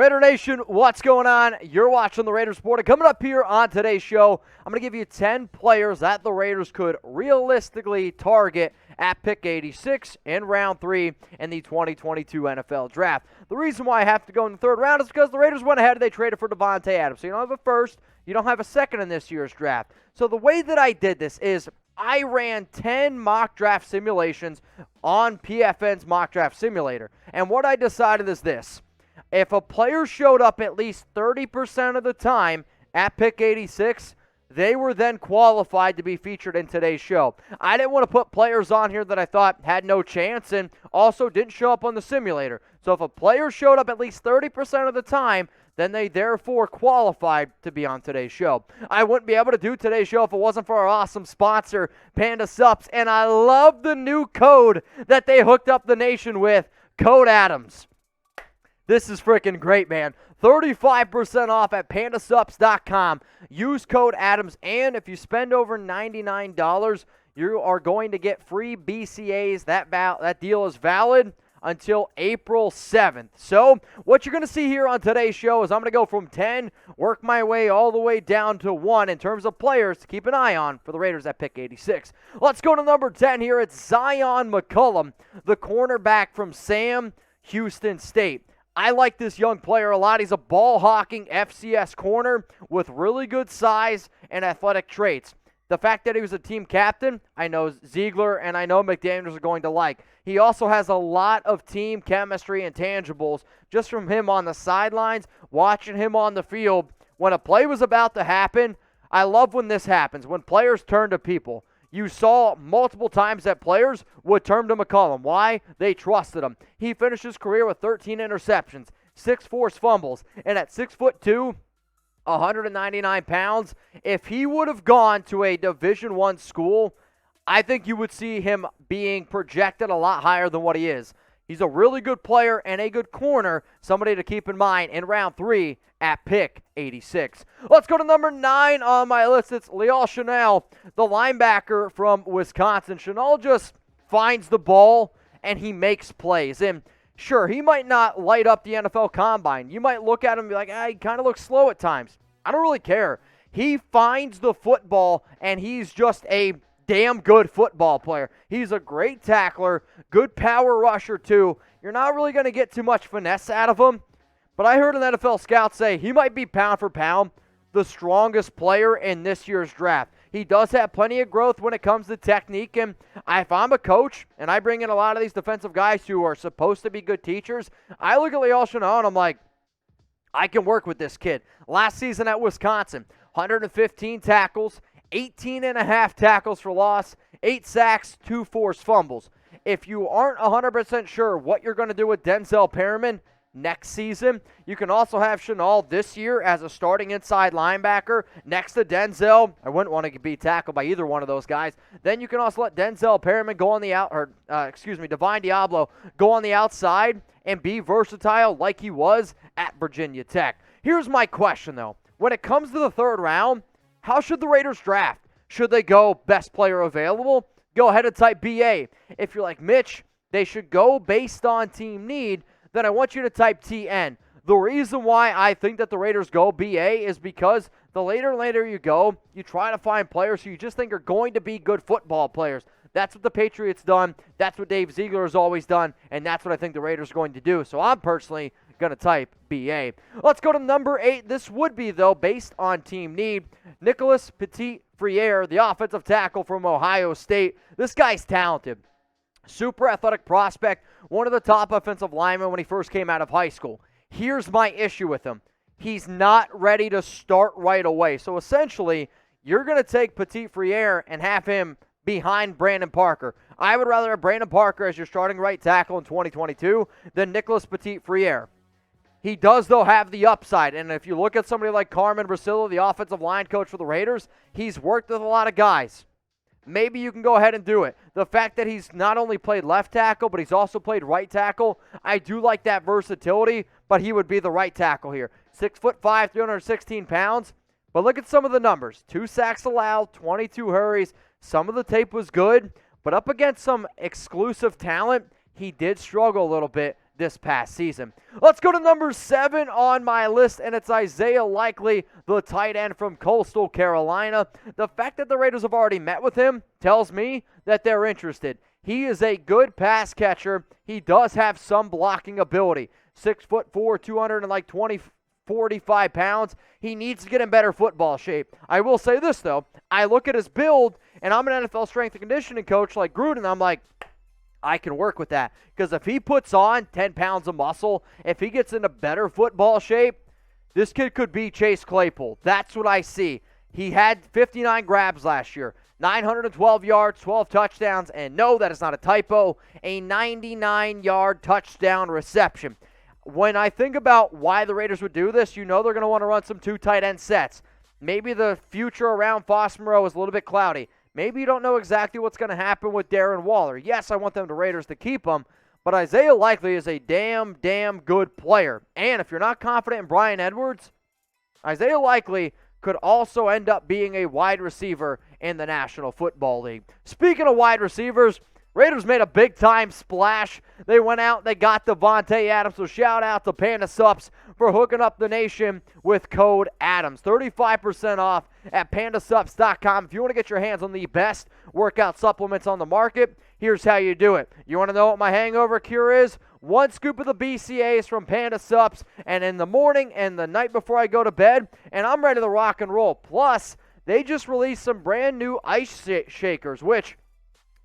Raider Nation, what's going on? You're watching the Raiders Report. And coming up here on today's show, I'm going to give you 10 players that the Raiders could realistically target at pick 86 in round 3 in the 2022 NFL Draft. The reason why I have to go in the third round is because the Raiders went ahead and they traded for Davante Adams. So you don't have a first, you don't have a second in this year's draft. So the way that I did this is I ran 10 mock draft simulations on PFN's mock draft simulator. And what I decided is this. If a player showed up at least 30% of the time at pick 86, they were then qualified to be featured in today's show. I didn't want to put players on here that I thought had no chance and also didn't show up on the simulator. So if a player showed up at least 30% of the time, then they therefore qualified to be on today's show. I wouldn't be able to do today's show if it wasn't for our awesome sponsor, Panda Sups, and I love the new code that they hooked up the nation with, Code Adams. This is freaking great, man. 35% off at pandasups.com. Use code Adams, and if you spend over $99, you are going to get free BCAs. That deal is valid until April 7th. So what you're going to see here on today's show is I'm going to go from 10, work my way all the way down to 1 in terms of players to keep an eye on for the Raiders at pick 86. Let's go to number 10 here. It's Zyon McCollum, the cornerback from Sam Houston State. I like this young player a lot. He's a ball-hawking FCS corner with really good size and athletic traits. The fact that he was a team captain, I know Ziegler and I know McDaniels are going to like. He also has a lot of team chemistry and tangibles just from him on the sidelines, watching him on the field. When a play was about to happen, I love when this happens, when players turn to people. You saw multiple times that players would turn to McCollum. Why? They trusted him. He finished his career with 13 interceptions, 6 forced fumbles, and at 6'2", 199 pounds, if he would have gone to a Division I school, I think you would see him being projected a lot higher than what he is. He's a really good player and a good corner, somebody to keep in mind in round 3 at pick 86. Let's go to number 9 on my list. It's Leo Chenal, the linebacker from Wisconsin. Chenal just finds the ball and he makes plays. And sure, he might not light up the NFL Combine. You might look at him and be like, he kind of looks slow at times. I don't really care. He finds the football and he's just a damn good football player. He's a great tackler, good power rusher too. You're not really going to get too much finesse out of him, but I heard an NFL scout say he might be pound for pound the strongest player in this year's draft. He does have plenty of growth when it comes to technique, and if I'm a coach and I bring in a lot of these defensive guys who are supposed to be good teachers, I look at Leo Chenal and I'm like, I can work with this kid. Last season at Wisconsin, 115 tackles, 18.5 tackles for loss, 8 sacks, 2 forced fumbles. If you aren't 100% sure what you're going to do with Denzel Perryman next season, you can also have Chenal this year as a starting inside linebacker next to Denzel. I wouldn't want to be tackled by either one of those guys. Then you can also let Denzel Perryman go on the Divine Diablo go on the outside and be versatile like he was at Virginia Tech. Here's my question though. When it comes to the third round, how should the Raiders draft? Should they go best player available? Go ahead and type BA. If you're like Mitch, they should go based on team need, then I want you to type TN. The reason why I think that the Raiders go BA is because the later you go, you try to find players who you just think are going to be good football players. That's what the Patriots done. That's what Dave Ziegler has always done, and that's what I think the Raiders are going to do. So I'm personally going to type BA. Let's go to number 8. This would be, though, based on team need. Nicholas Petit-Frere, the offensive tackle from Ohio State. This guy's talented. Super athletic prospect. One of the top offensive linemen when he first came out of high school. Here's my issue with him. He's not ready to start right away. So essentially, you're going to take Petit-Frere and have him behind Brandon Parker. I would rather have Brandon Parker as your starting right tackle in 2022 than Nicholas Petit-Frere. He does, though, have the upside. And if you look at somebody like Carmen Brasillo, the offensive line coach for the Raiders, he's worked with a lot of guys. Maybe you can go ahead and do it. The fact that he's not only played left tackle, but he's also played right tackle, I do like that versatility, but he would be the right tackle here. 6'5", 316 pounds. But look at some of the numbers. 2 sacks allowed, 22 hurries. Some of the tape was good, but up against some exclusive talent, he did struggle a little bit this past season. Let's go to number 7 on my list, and it's Isaiah Likely, the tight end from Coastal Carolina. The fact that the Raiders have already met with him tells me that they're interested. He is a good pass catcher. He does have some blocking ability. 6'4", 245 pounds. He needs to get in better football shape. I will say this, though. I look at his build, and I'm an NFL strength and conditioning coach like Gruden. I'm like, I can work with that. Because if he puts on 10 pounds of muscle, if he gets into better football shape, this kid could be Chase Claypool. That's what I see. He had 59 grabs last year, 912 yards, 12 touchdowns, and no, that is not a typo, a 99-yard touchdown reception. When I think about why the Raiders would do this, you know they're going to want to run some 2 tight end sets. Maybe the future around Foster Moreau is a little bit cloudy. Maybe you don't know exactly what's going to happen with Darren Waller. Yes, I want them the Raiders to keep him, but Isaiah Likely is a damn good player. And if you're not confident in Bryan Edwards, Isaiah Likely could also end up being a wide receiver in the National Football League. Speaking of wide receivers, Raiders made a big-time splash. They went out, they got Davante Adams, so shout out to Panda Sups for hooking up the nation with code ADAMS. 35% off at pandasups.com. If you want to get your hands on the best workout supplements on the market, here's how you do it. You want to know what my hangover cure is? 1 scoop of the BCAAs from Panda Sups, and in the morning and the night before I go to bed, and I'm ready to rock and roll. Plus, they just released some brand new ice shakers, which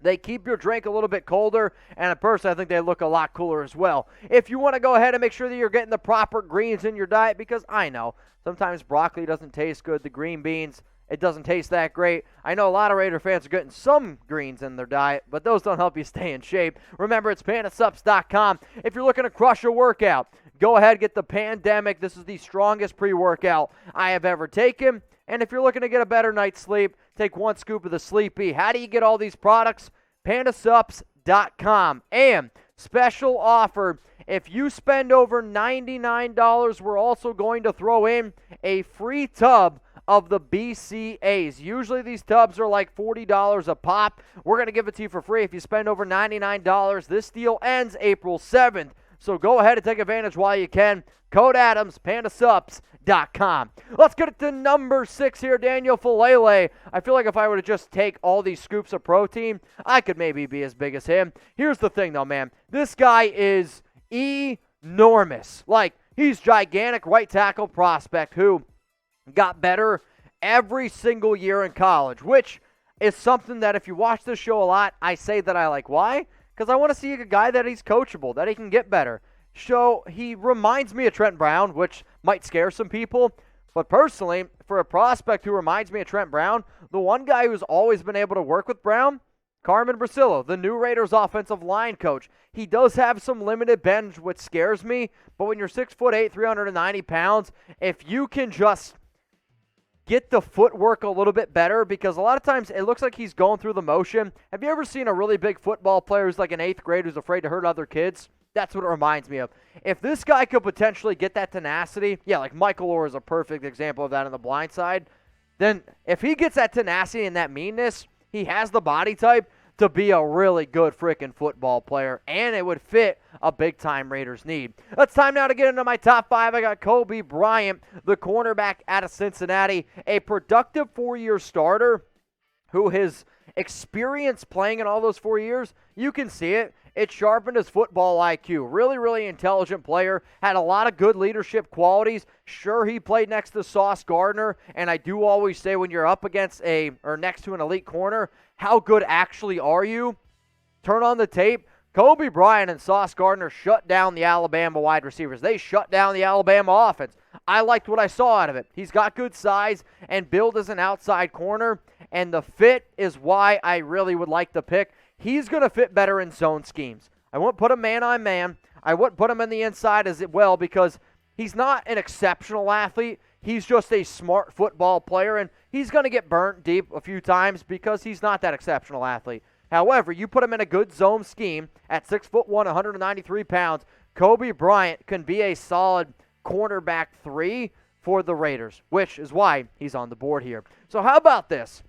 they keep your drink a little bit colder, and at first I think they look a lot cooler as well. If you want to go ahead and make sure that you're getting the proper greens in your diet, because I know sometimes broccoli doesn't taste good, the green beans, it doesn't taste that great. I know a lot of Raider fans are getting some greens in their diet, but those don't help you stay in shape. Remember, it's pandasups.com. If you're looking to crush a workout, go ahead, get the Pandemic. This is the strongest pre-workout I have ever taken. And if you're looking to get a better night's sleep, take 1 scoop of the Sleepy. How do you get all these products? Pandasups.com. And special offer, if you spend over $99, we're also going to throw in a free tub of the BCAAs. Usually these tubs are like $40 a pop. We're going to give it to you for free if you spend over $99. This deal ends April 7th. So go ahead and take advantage while you can. Code ADAMS, pandasups.com. Let's get it to number 6 here, Daniel Faalele. I feel like if I were to just take all these scoops of protein, I could maybe be as big as him. Here's the thing, though, man. This guy is enormous. Like, he's gigantic right tackle prospect who got better every single year in college, which is something that if you watch this show a lot, I say that I like. Why? Because I want to see a guy that he's coachable, that he can get better. So he reminds me of Trent Brown, which might scare some people. But personally, for a prospect who reminds me of Trent Brown, the one guy who's always been able to work with Brown, Carmen Brasillo, the new Raiders offensive line coach. He does have some limited bend, which scares me. But when you're 6'8", 390 pounds, if you can just get the footwork a little bit better, because a lot of times it looks like he's going through the motion. Have you ever seen a really big football player who's like an 8th grade who's afraid to hurt other kids? That's what it reminds me of. If this guy could potentially get that tenacity, yeah, like Michael Orr is a perfect example of that on the blind side, then if he gets that tenacity and that meanness, he has the body type to be a really good freaking football player, and it would fit a big-time Raiders need. It's time now to get into my top 5. I got Coby Bryant, the cornerback out of Cincinnati, a productive 4-year starter who his experience playing in all those 4 years, you can see it. It sharpened his football IQ. Really intelligent player. Had a lot of good leadership qualities. Sure, he played next to Sauce Gardner, and I do always say when you're up against next to an elite corner, how good actually are you? Turn on the tape. Coby Bryant and Sauce Gardner shut down the Alabama wide receivers. They shut down the Alabama offense. I liked what I saw out of it. He's got good size and build as an outside corner, and the fit is why I really would like the pick. He's going to fit better in zone schemes. I won't put him man-on-man. I wouldn't put him in the inside as well because he's not an exceptional athlete. He's just a smart football player, and he's going to get burnt deep a few times because he's not that exceptional athlete. However, you put him in a good zone scheme at 6'1", 193 pounds, Coby Bryant can be a solid cornerback 3 for the Raiders, which is why he's on the board here. So how about this?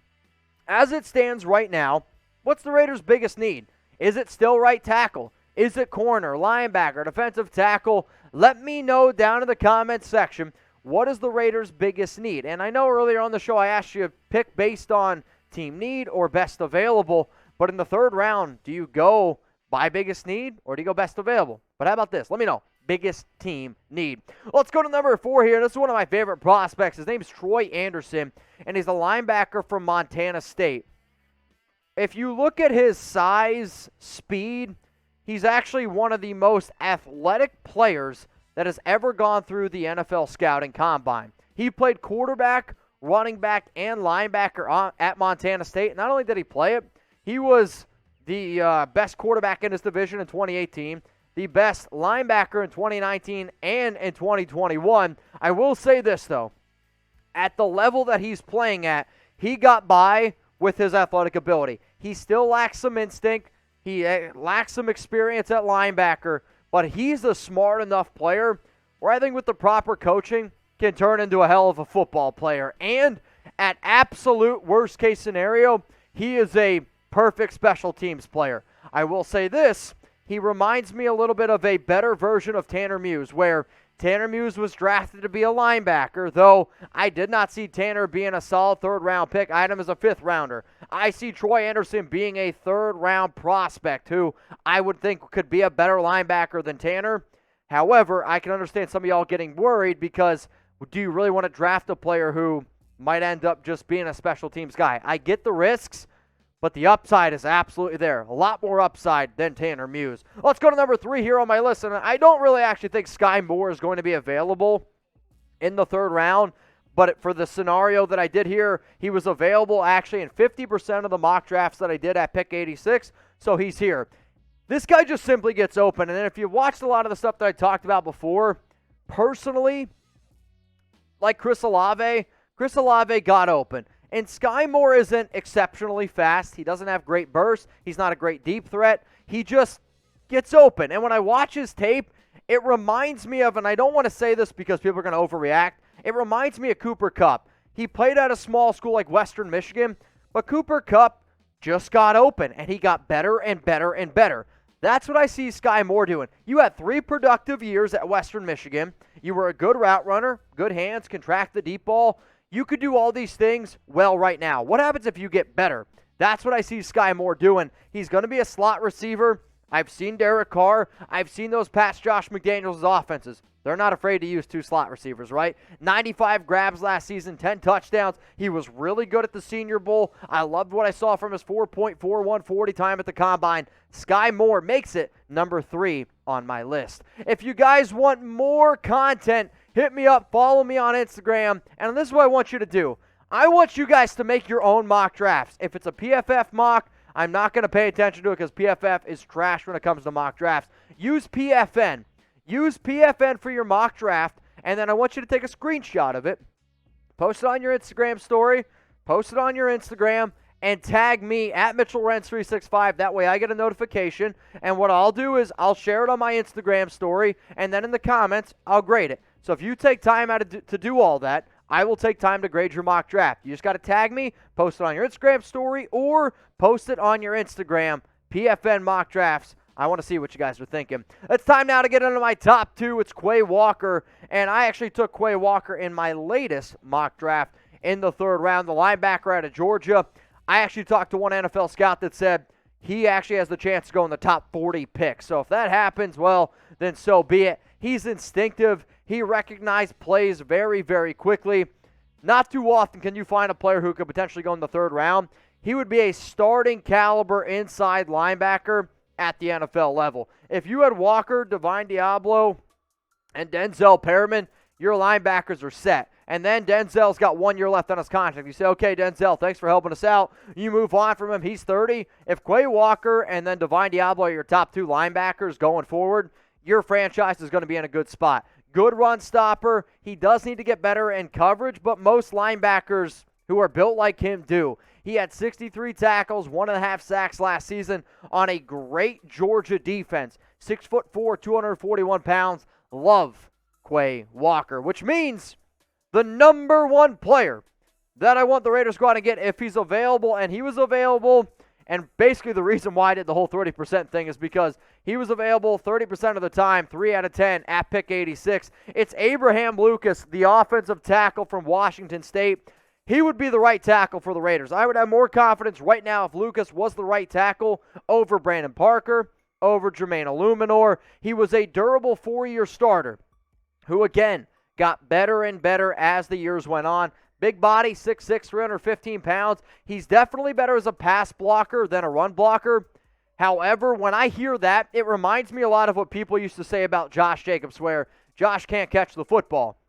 As it stands right now, what's the Raiders' biggest need? Is it still right tackle? Is it corner, linebacker, defensive tackle? Let me know down in the comments section, what is the Raiders' biggest need? And I know earlier on the show I asked you to pick based on team need or best available, but in the third round, do you go by biggest need or do you go best available? But how about this? Let me know. Biggest team need. Let's go to number 4 here. This is one of my favorite prospects. His name is Troy Andersen, and he's a linebacker from Montana State. If you look at his size, speed, he's actually one of the most athletic players that has ever gone through the NFL scouting combine. He played quarterback, running back, and linebacker at Montana State. Not only did he play it, he was the best quarterback in his division in 2018, the best linebacker in 2019 and in 2021. I will say this, though. At the level that he's playing at, he got by with his athletic ability. He still lacks some instinct. He lacks some experience at linebacker, but he's a smart enough player where I think with the proper coaching can turn into a hell of a football player. And at absolute worst case scenario, he is a perfect special teams player. I will say this. He reminds me a little bit of a better version of Tanner Muse, where Tanner Muse was drafted to be a linebacker, though I did not see Tanner being a solid third-round pick. I had him as a fifth-rounder. I see Troy Andersen being a third-round prospect who I would think could be a better linebacker than Tanner. However, I can understand some of y'all getting worried because do you really want to draft a player who might end up just being a special teams guy? I get the risks, but the upside is absolutely there. A lot more upside than Tanner Muse. Let's go to number 3 here on my list. And I don't really actually think Skyy Moore is going to be available in the third round. But for the scenario that I did here, he was available actually in 50% of the mock drafts that I did at pick 86. So he's here. This guy just simply gets open. And then if you watched a lot of the stuff that I talked about before, personally, like Chris Olave got open. And Skyy Moore isn't exceptionally fast. He doesn't have great burst. He's not a great deep threat. He just gets open. And when I watch his tape, it reminds me of, and I don't want to say this because people are going to overreact, it reminds me of Cooper Kupp. He played at a small school like Western Michigan, but Cooper Kupp just got open, and he got better and better and better. That's what I see Skyy Moore doing. You had 3 productive years at Western Michigan. You were a good route runner, good hands, can track the deep ball. You could do all these things well right now. What happens if you get better? That's what I see Skyy Moore doing. He's going to be a slot receiver. I've seen Derek Carr. I've seen those past Josh McDaniels' offenses. They're not afraid to use 2 slot receivers, right? 95 grabs last season, 10 touchdowns. He was really good at the Senior Bowl. I loved what I saw from his 4.41 40 time at the Combine. Skyy Moore makes it number 3 on my list. If you guys want more content, hit me up, follow me on Instagram, and this is what I want you to do. I want you guys to make your own mock drafts. If it's a PFF mock, I'm not going to pay attention to it because PFF is trash when it comes to mock drafts. Use PFN. Use PFN for your mock draft, and then I want you to take a screenshot of it, post it on your Instagram story, post it on your Instagram, and tag me at Mitchell Renz 365. That way I get a notification, and what I'll do is I'll share it on my Instagram story, and then in the comments, I'll grade it. So if you take time out to do all that, I will take time to grade your mock draft. You just got to tag me, post it on your Instagram story, or post it on your Instagram, PFN mock drafts. I want to see what you guys are thinking. It's time now to get into my top 2. It's Quay Walker, and I actually took Quay Walker in my latest mock draft in the third round, the linebacker out of Georgia. I actually talked to one NFL scout that said he actually has the chance to go in the top 40 picks. So if that happens, well, then so be it. He's instinctive. He recognizes plays very, very quickly. Not too often can you find a player who could potentially go in the third round. He would be a starting caliber inside linebacker at the NFL level. If you had Walker, Divine Diablo, and Denzel Perriman, your linebackers are set. And then Denzel's got 1 year left on his contract. You say, okay, Denzel, thanks for helping us out. You move on from him. He's 30. If Quay Walker and then Divine Diablo are your top 2 linebackers going forward, your franchise is going to be in a good spot. Good run stopper. He does need to get better in coverage, but most linebackers who are built like him do. He had 63 tackles, 1.5 sacks last season on a great Georgia defense. 6'4", 241 pounds. Love Quay Walker, which means the number 1 player that I want the Raiders to go out and get if he's available, and he was available And basically the reason why I did the whole 30% thing is because he was available 30% of the time, 3 out of 10 at pick 86. It's Abraham Lucas, the offensive tackle from Washington State. He would be the right tackle for the Raiders. I would have more confidence right now if Lucas was the right tackle over Brandon Parker, over Jermaine Illuminor. He was a durable 4-year starter who, again, got better and better as the years went on. Big body, 6'6", 315 pounds. He's definitely better as a pass blocker than a run blocker. However, when I hear that, it reminds me a lot of what people used to say about Josh Jacobs, where Josh can't catch the football.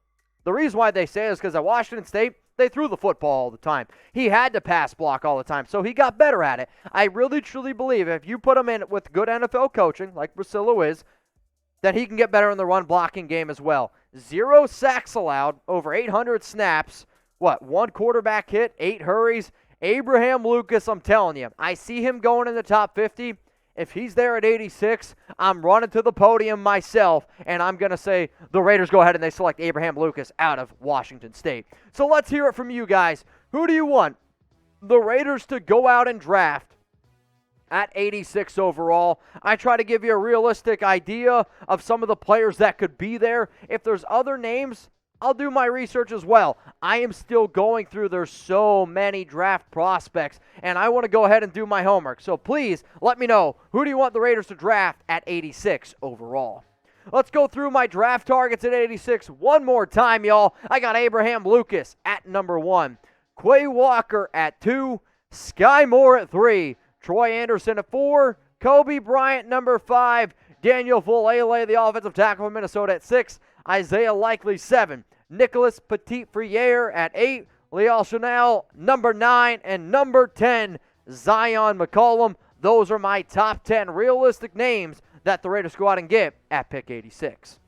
The reason why they say it is because at Washington State, they threw the football all the time. He had to pass block all the time, so he got better at it. I really, truly believe if you put him in with good NFL coaching, like Brasillo is, then he can get better in the run blocking game as well. 0 sacks allowed, over 800 snaps. 1 quarterback hit, 8 hurries. Abraham Lucas, I'm telling you, I see him going in the top 50. If he's there at 86, I'm running to the podium myself, and I'm going to say the Raiders go ahead and they select Abraham Lucas out of Washington State. So let's hear it from you guys. Who do you want the Raiders to go out and draft at 86 overall? I try to give you a realistic idea of some of the players that could be there. If there's other names, I'll do my research as well. I am still going through, there's so many draft prospects, and I want to go ahead and do my homework. So please let me know, who do you want the Raiders to draft at 86 overall? Let's go through my draft targets at 86 one more time, y'all. I got Abraham Lucas at number 1, Quay Walker at 2, Skyy Moore at 3, Troy Andersen at 4, Coby Bryant number 5, Daniel Faalele, the offensive tackle from Minnesota, at 6, Isaiah Likely 7, Nicholas Petit-Frere at 8, Leo Chenal number 9, and number 10, Zyon McCollum. Those are my top 10 realistic names that the Raiders go out and get at pick 86.